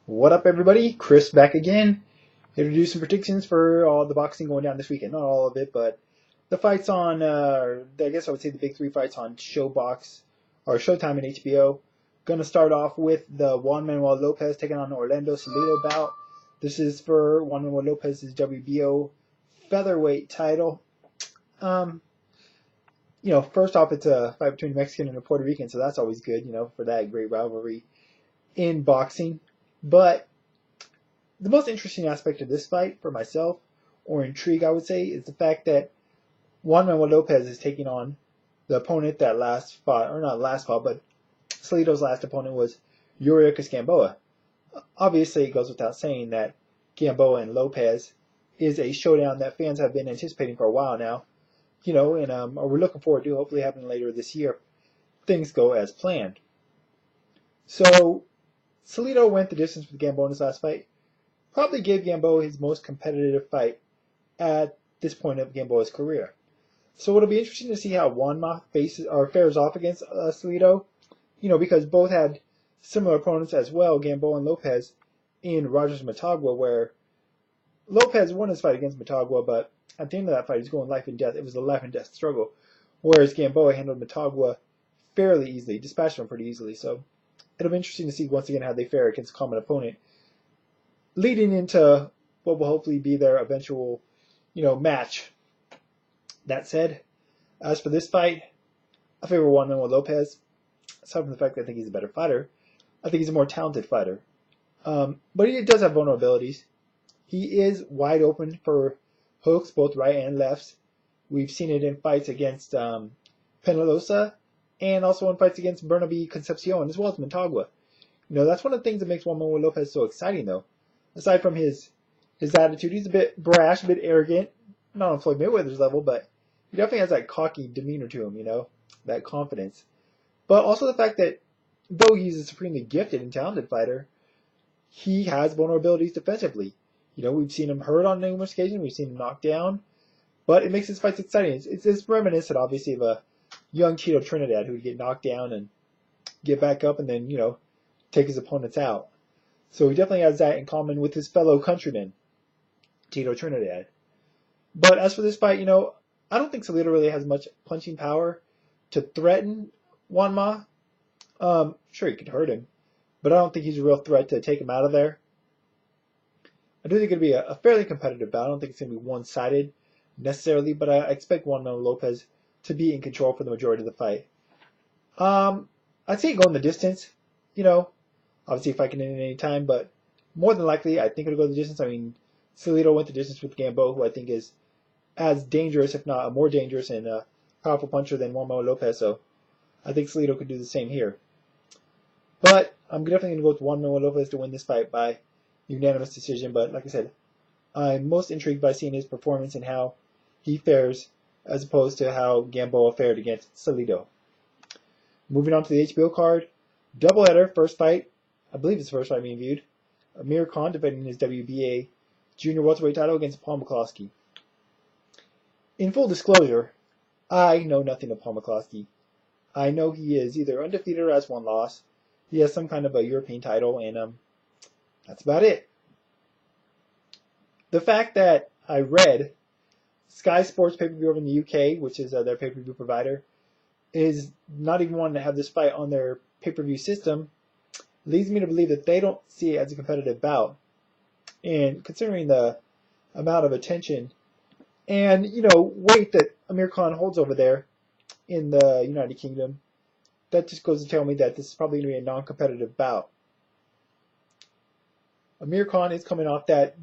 What up, everybody? Chris back again. Here to do some predictions for all the boxing going down this weekend. Not all of it, but the fights on, I guess I would say the big three fights on Showbox or Showtime and HBO. Gonna start off with the Juan Manuel Lopez taking on Orlando Salido bout. This is for Juan Manuel Lopez's WBO featherweight title. Um, First off, it's a fight between a Mexican and a Puerto Rican, so that's always good, for that great rivalry in boxing. But the most interesting aspect of this fight for myself, or intrigue I would say, is the fact that Juan Manuel Lopez is taking on the opponent that last fought, or not last fought, but Salido's last opponent was Yuriorkis Gamboa. Obviously, it goes without saying that Gamboa and Lopez is a showdown that fans have been anticipating for a while now, and we're looking forward to hopefully happening later this year. Things go as planned. So, Salido went the distance with Gamboa in his last fight. Probably gave Gamboa his most competitive fight at this point of Gamboa's career. So it'll be interesting to see how Juanma fares off against Salido, because both had similar opponents as well, Gamboa and Lopez, in Rogers Motagua, where Lopez won his fight against Motagua, but at the end of that fight, he was going life and death. It was a life and death struggle, whereas Gamboa handled Motagua fairly easily, dispatched him pretty easily. So it'll be interesting to see once again how they fare against a common opponent, leading into what will hopefully be their eventual, match. That said, as for this fight, I favor Juan Manuel Lopez. Aside from the fact that I think he's a better fighter, I think he's a more talented fighter. But he does have vulnerabilities. He is wide open for hooks, both right and lefts. We've seen it in fights against Penalosa and also in fights against Bernabe Concepcion as well as Motagua. That's one of the things that makes Juan Manuel Lopez so exciting, though. Aside from his attitude, he's a bit brash, a bit arrogant. Not on Floyd Mayweather's level, but he definitely has that cocky demeanor to him, that confidence. But also the fact that though he's a supremely gifted and talented fighter, he has vulnerabilities defensively. We've seen him hurt on numerous occasions. We've seen him knocked down. But it makes his fights exciting. It's reminiscent, obviously, of a young Tito Trinidad who would get knocked down and get back up and then, take his opponents out. So he definitely has that in common with his fellow countryman, Tito Trinidad. But as for this fight, I don't think Salido really has much punching power to threaten Juanma. Sure, he could hurt him, but I don't think he's a real threat to take him out of there. I do think it'll be a fairly competitive bout. I don't think it's going to be one-sided necessarily, but I expect Juan Manuel Lopez to be in control for the majority of the fight. I'd say going the distance, obviously if I can end at any time, but more than likely I think it'll go the distance. I mean, Salido went the distance with Gamboa, who I think is as dangerous, if not a more dangerous and powerful puncher than Juan Manuel Lopez, so I think Salido could do the same here. But I'm definitely going to go with Juan Manuel Lopez to win this fight by unanimous decision, but like I said, I'm most intrigued by seeing his performance and how he fares as opposed to how Gamboa fared against Salido. Moving on to the HBO card, doubleheader, first fight, I believe it's the first fight being viewed. Amir Khan defending his WBA junior welterweight title against Paul McCloskey. In full disclosure, I know nothing of Paul McCloskey. I know he is either undefeated or has one loss. He has some kind of a European title, and that's about it. The fact that I read Sky Sports pay-per-view over in the UK, which is their pay-per-view provider, is not even wanting to have this fight on their pay-per-view system, leads me to believe that they don't see it as a competitive bout. And considering the amount of attention and, weight that Amir Khan holds over there in the United Kingdom, that just goes to tell me that this is probably going to be a non-competitive bout. Amir Khan is coming off that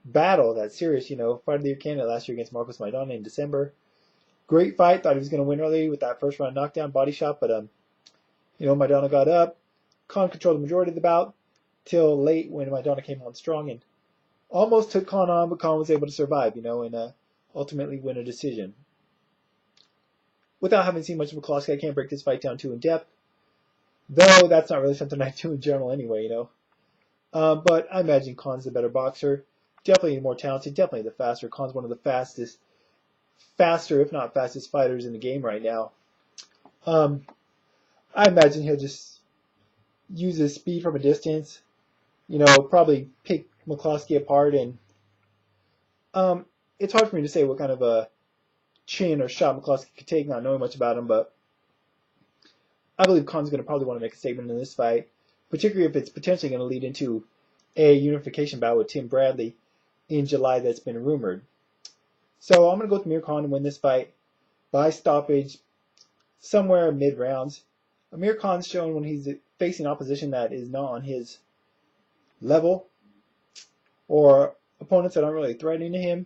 battle, that serious, fight of the year candidate last year against Marcos Maidana in December. Great fight. Thought he was going to win early with that first round knockdown body shot, but Maidana got up. Khan controlled the majority of the bout till late when Maidana came on strong and almost took Khan on, but Khan was able to survive, and ultimately win a decision. Without having seen much of McCloskey, I can't break this fight down too in depth, though that's not really something I do in general anyway, But I imagine Khan's the better boxer, definitely more talented, definitely the faster. Khan's one of the faster if not fastest fighters in the game right now. I imagine he'll just use his speed from a distance, probably pick McCloskey apart, and it's hard for me to say what kind of a chin or shot McCloskey could take, not knowing much about him, but I believe Khan's going to probably want to make a statement in this fight, particularly if it's potentially going to lead into a unification bout with Tim Bradley in July that's been rumored. So I'm going to go with Amir Khan to win this fight by stoppage somewhere mid-rounds. Amir Khan's shown when he's facing opposition that is not on his level, or opponents that aren't really threatening to him,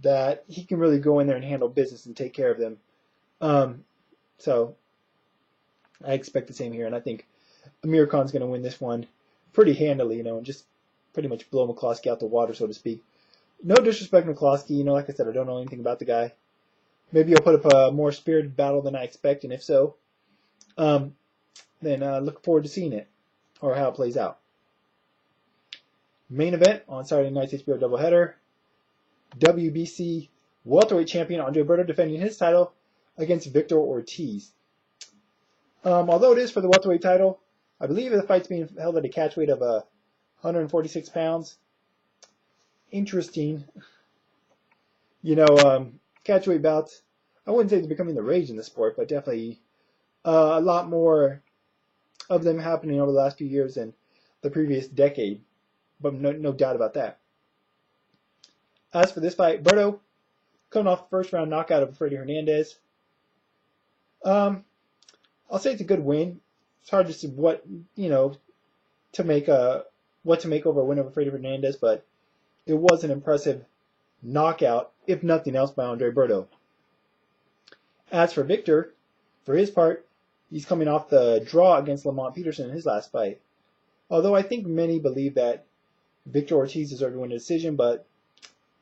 that he can really go in there and handle business and take care of them. So I expect the same here, and I think Amir Khan's going to win this one pretty handily, and just pretty much blow McCloskey out the water, so to speak. No disrespect to McCloskey, like I said, I don't know anything about the guy. Maybe he'll put up a more spirited battle than I expect, and if so, then look forward to seeing it, or how it plays out. Main event on Saturday night's HBO doubleheader. WBC welterweight champion Andre Berto defending his title against Victor Ortiz. Although it is for the welterweight title, I believe the fight's being held at a catch weight of 146 pounds. Interesting. Catchweight bouts, I wouldn't say they're becoming the rage in the sport, but definitely a lot more of them happening over the last few years than the previous decade. But no doubt about that. As for this fight, Berto coming off the first round knockout of Freddie Hernandez. I'll say it's a good win. It's hard to see what to make over a win over Freddie Hernandez, but it was an impressive knockout, if nothing else, by Andre Berto. As for Victor, for his part, he's coming off the draw against Lamont Peterson in his last fight. Although I think many believe that Victor Ortiz deserved to win a decision, but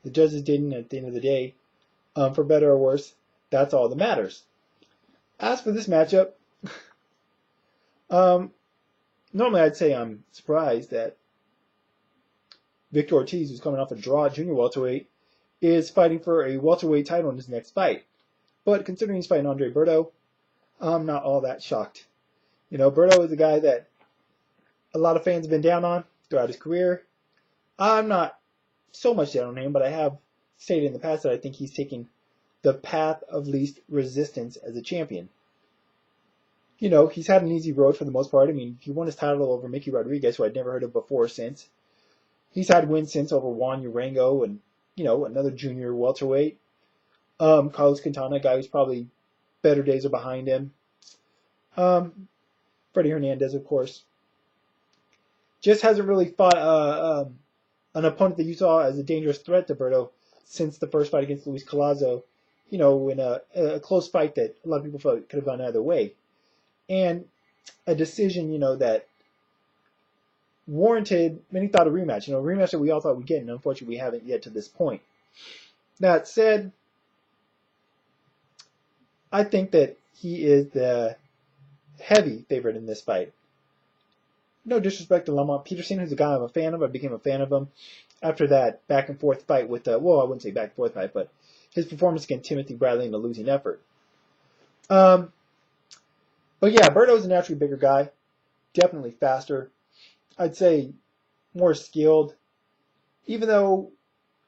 the judges didn't at the end of the day. For better or worse, that's all that matters. As for this matchup, normally I'd say I'm surprised that Victor Ortiz, who's coming off a draw at junior welterweight, is fighting for a welterweight title in his next fight. But considering he's fighting Andre Berto, I'm not all that shocked. Berto is a guy that a lot of fans have been down on throughout his career. I'm not so much down on him, but I have stated in the past that I think he's taking the path of least resistance as a champion. He's had an easy road for the most part. I mean, he won his title over Mickey Rodriguez, who I'd never heard of before or since. He's had wins since over Juan Urango and, another junior welterweight. Carlos Quintana, a guy who's probably better days are behind him. Freddie Hernandez, of course. Just hasn't really fought an opponent that you saw as a dangerous threat to Berto since the first fight against Luis Collazo, in a close fight that a lot of people felt could have gone either way. And a decision, that warranted, many thought a rematch. A rematch that we all thought we'd get, and unfortunately we haven't yet to this point. That said, I think that he is the heavy favorite in this fight. No disrespect to Lamont Peterson, who's a guy I'm a fan of. I became a fan of him after that back and forth fight with, I wouldn't say back and forth fight, but his performance against Timothy Bradley in a losing effort. But yeah, Berto's a naturally bigger guy. Definitely faster. I'd say more skilled. Even though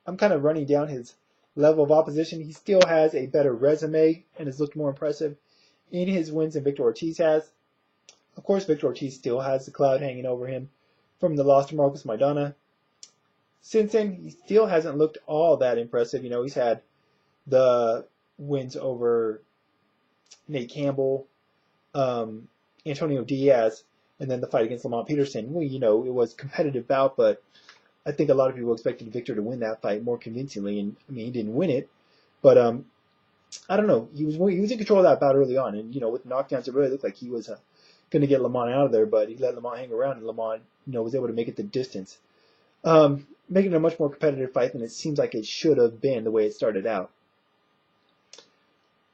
I'm kind of running down his level of opposition, he still has a better resume and has looked more impressive in his wins than Victor Ortiz has. Of course, Victor Ortiz still has the cloud hanging over him from the loss to Marcos Maidana. Since then, he still hasn't looked all that impressive. He's had the wins over Nate Campbell, Antonio Diaz, and then the fight against Lamont Peterson. Well, it was a competitive bout, but I think a lot of people expected Victor to win that fight more convincingly, and he didn't win it, but I don't know. He was in control of that bout early on, and with knockdowns, it really looked like he was going to get Lamont out of there, but he let Lamont hang around, and Lamont, was able to make it the distance, making it a much more competitive fight than it seems like it should have been the way it started out.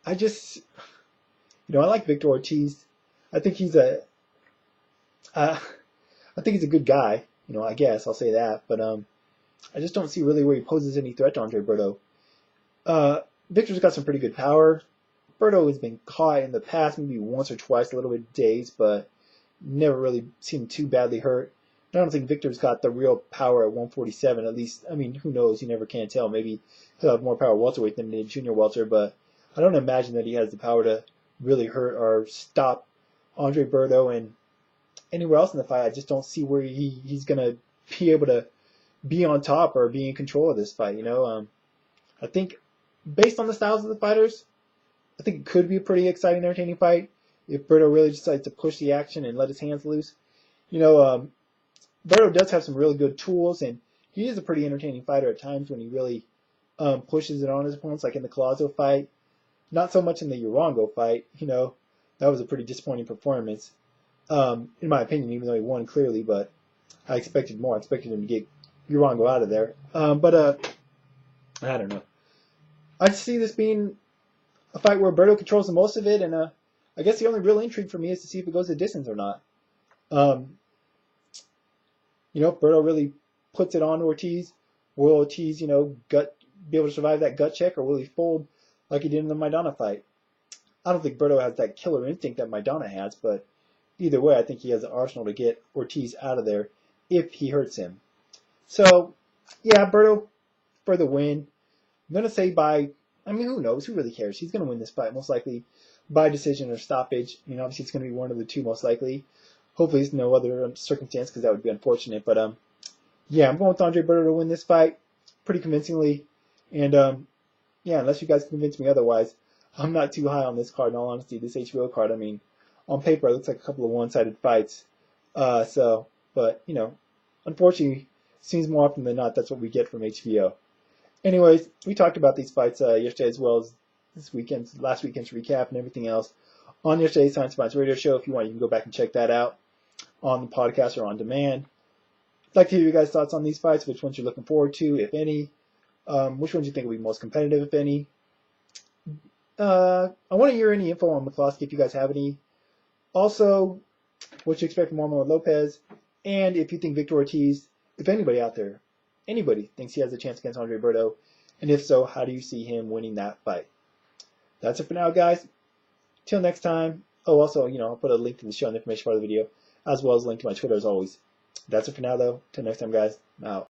I like Victor Ortiz. I think he's a good guy. I guess I'll say that, but I just don't see really where he poses any threat to Andre Berto. Victor's got some pretty good power. Berto has been caught in the past, maybe once or twice, a little bit dazed, but never really seemed too badly hurt. I don't think Victor's got the real power at 147. At least, I mean, who knows? You never can tell. Maybe he'll have more power welterweight than in junior welter, but I don't imagine that he has the power to really hurt or stop Andre Berto. And anywhere else in the fight, I just don't see where he's gonna be able to be on top or be in control of this fight. I think based on the styles of the fighters, I think it could be a pretty exciting, entertaining fight if Berto really decides to push the action and let his hands loose. Berto does have some really good tools, and he is a pretty entertaining fighter at times when he really pushes it on his opponents, like in the Collazo fight. Not so much in the Urango fight. That was a pretty disappointing performance, in my opinion, even though he won clearly, but I expected more. I expected him to get Urango out of there. But I don't know. I see this being a fight where Berto controls the most of it, and I guess the only real intrigue for me is to see if it goes the distance or not. If Berto really puts it on Ortiz, will Ortiz, be able to survive that gut check, or will he fold like he did in the Maidana fight? I don't think Berto has that killer instinct that Maidana has, but either way, I think he has the arsenal to get Ortiz out of there if he hurts him. So, yeah, Berto for the win. I'm going to say who knows? Who really cares? He's going to win this fight, most likely by decision or stoppage. Obviously it's going to be one of the two, most likely. Hopefully it's no other circumstance, because that would be unfortunate. But, yeah, I'm going with Andre Berto to win this fight pretty convincingly. And, yeah, unless you guys convince me otherwise, I'm not too high on this card, in all honesty. This HBO card, on paper, it looks like a couple of one-sided fights. But, unfortunately, seems more often than not that's what we get from HBO. Anyways, we talked about these fights yesterday, as well as last weekend's recap and everything else on yesterday's Science Bites radio show. If you want, you can go back and check that out on the podcast or on demand. I'd like to hear your guys' thoughts on these fights, which ones you're looking forward to, if any. Which ones you think will be most competitive, if any. I want to hear any info on McCloskey, if you guys have any. Also, what you expect from Juan Manuel Lopez, and if you think Victor Ortiz, if anybody out there, thinks he has a chance against Andre Berto, and if so, how do you see him winning that fight? That's it for now, guys. Till next time. Oh, also, I'll put a link to the show in the information part of the video, as well as a link to my Twitter, as always. That's it for now, though. Till next time, guys. I'm out.